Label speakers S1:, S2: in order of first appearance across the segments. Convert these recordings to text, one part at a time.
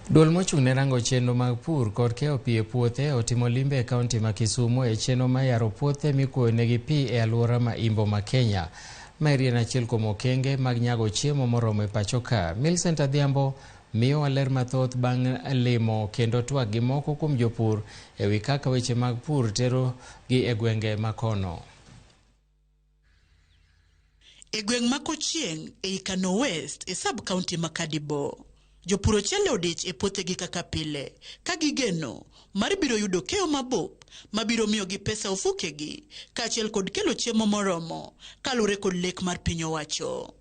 S1: Duol mochung' ne rango chenro mag pur kod keyo pi e puothe otimo limbe e kaunti ma Kisumu e chenro ma yaro puothe mikuoyo negi pi e alwora ma imbo ma Kenya. Maeri en achiel kuom okenge mag nyago chiemo moromo e pacho ka. Millicent Adhiambo miyo waler mathoth bang' limo kendo twak gi moko kuom jopur e wi kaka weche mag pur tero gi e gwenge makono.
S2: E gweng' ma Kochieng' e Kano West e sub-county ma Kadibo, jopur ochele odich e puothegi kaka pile, ka gigeno mar biro yudo keyo mabup mabiro miyo gi pesa ofukegi, kaachiel kod kelo chiemo moromo kalure kod lek mar piny owacho.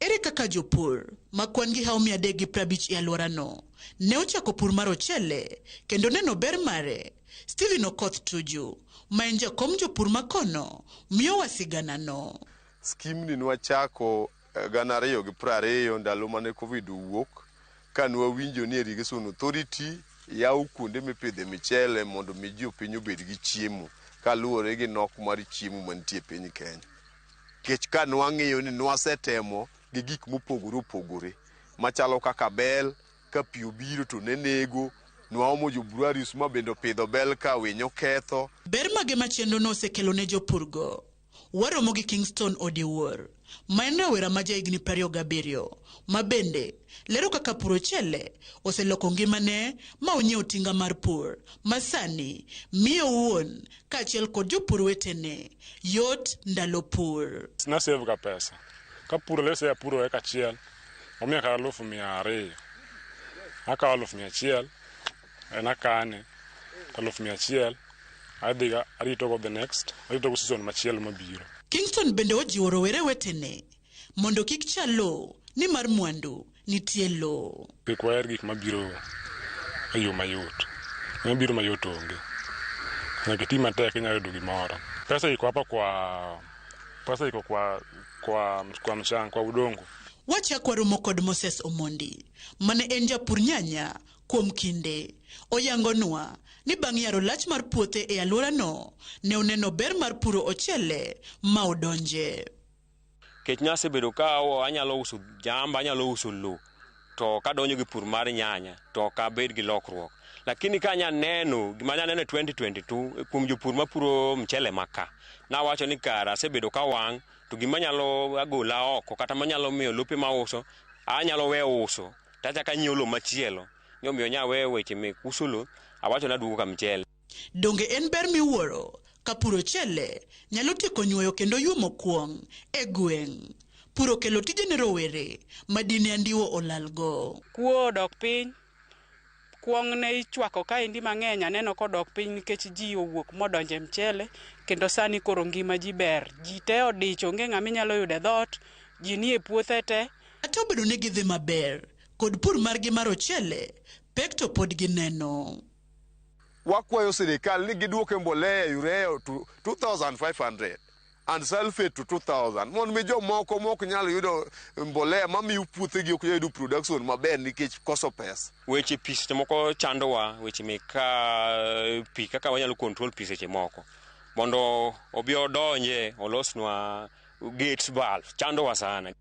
S2: Ere kaka jopur ma kwan gi hao 350 e alworano ne ochako pur mar ochele kendo neno ber mare? Stephen Okoth Tuju, ma en jakom jopur makono, miyo wasiganano.
S3: Skim ni nwachako 2020 ndalo mane Covid owuok, ka nwawinjo ni Irrigation Authority yawo kuonde mipidhe michele mondo mi ji piny obed gi chiemo kaluwore gi nok mar chiemo mantie piny Kenya. Kech ka nwang'iyo ni nwasetemo gi gik mopogore opogore machalo kaka bel, ka pi obiro to nenego, nwaomo joburaris ma bendo pidho bel ka winyo ketho.
S2: Ber mage machendo no osekelo ne jopurgo. Waromo gi Kingston Odiwuor, ma en rawera ma jahigni 27, ma bende lero kaka pur ochele oseloko ngimane ma onyiewo tinga mar pur ma sani miyo wuon kaachiel kod jopur wetene yot ndalo pur.
S4: Nasave ga pesa. Ka puro lese ya puro eka achiel, omiya ka 200,000. Akawo 100,000, nakane 100,000. Adhiga arito go the next, arito go season machielo mabiro.
S2: Kingston bende ojiwo rowere wetene mondo kik chalo ni mar mwandu nitie lo.
S4: Kik waher gik mabiro e yo mayot. Mabiro mayot onge. Nyaka iti matek inyalo yudo gimoro. Pesa iko hapa kwa mchanga, kwa udongo.
S2: Wachako waromo kod Moses Omondi, mane en japur nyanya kuom kinde. Oyangonwa ni bang' yaro lach mar puothe e alworano ne oneno ber mar puro ochele ma odonje.
S5: Kech nyase bedo ka anyalo uso jamba, anyalo uso lo, to kadonjo gi pur mar nyanya to ka bed gi lokruok. Lakini ka anya neno gima anya neno 2022 kuom jopur mapuro mchele maka, na wacho ni kara asebedo ka wang' to gima nyalo agola oko kata manyalo miyo lope ma uso anyalo we uso tachaka anyiewo lo machielo. Nyomiyo nya we weche mek uso lo, awacho na duogo ka mchele.
S2: Donge en ber miwuoro ka puro ochele nyalo tieko nyuoyo kendo yuomo kuong' e gweng'. Puro kelo tije ne rowere madine andiwo olalgo.
S6: Kuo dok piny, kuong' ne ichwako ka indi mang'eny aneno kodok piny nikech ji owuok modonje mchele kendo sani koro ngima ji ber. Ji te odich onge ng'ama inyalo yude dhot, ji nie puothe te.
S2: Ata obedo ni gidhi maber kod pur margi mar ochele, pek to pod gineno.
S3: Wakwayo sirikal ni giduoke mbolea urea to 2,500 and sulfate to 2,000. Mon mi jomoko mok nyalo yudo mbolea mamiyo puothegi ok yudo production maber nikech koso pesa.
S5: Weche pi seche moko chandowa, weche mek pi kaka wanyalo control pi seche moko. Mondo obi odonje olosnwa gates valve, chandowa sana.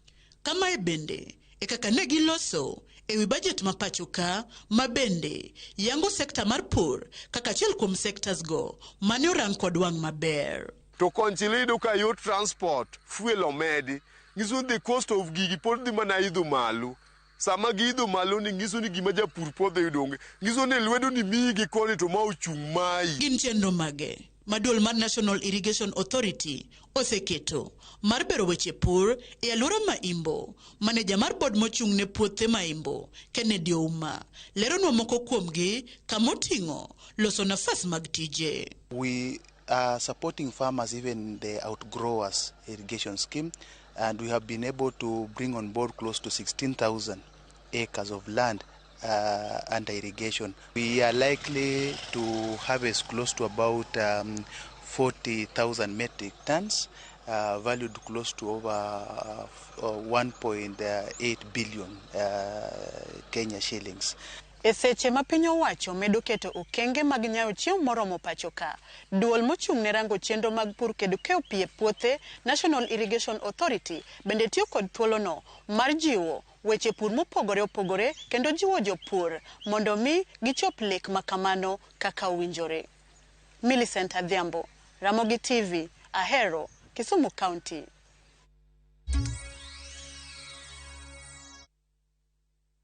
S2: Kamae bende e kaka ne giloso e wi budget ma pacho ka, ma bende yango sekta mar pur kaka achiel kuom sectors go mane orang kod wang' maber.
S3: To konchilido ka yot transport, fuel omedi, ngiso the cost of gigi pod dhi mana idho malo. Sama giidho malo ni ngiso ni gima japur puodho yudonge. Ngiso ni lwedo ni migi koni to ma ochung' mai.
S2: Gin chenro mage maduol mar National Irrigation Authority oseketo mar bero weche pur e alwora ma imbo. Maneja mar bod mochung' ne puothe ma imbo, Kennedy Ouma, leronwa moko kuomgi kamoting'o loso nafas mag tije.
S7: We are supporting farmers, even the outgrowers irrigation scheme, and we have been able to bring on board close to 16,000 acres of land under irrigation. We are likely to harvest close to about 40,000 metric tons, valued close to over 1.8 billion Kenya shillings.
S2: E seche ma piny owacho medo keto okenge mag nyayo chiemo moromo pacho ka, duol mochung' ne rango chenro mag pur kendo keyo pi e puothe National Irrigation Authority bende tiyo kod thuolono mar jiwo weche pur mopogore opogore kendo jiwo jopur mondo mi gichop lek makamano kaka owinjore. Millicent Adhiambo, Ramogi TV, Ahero, Kisumu County.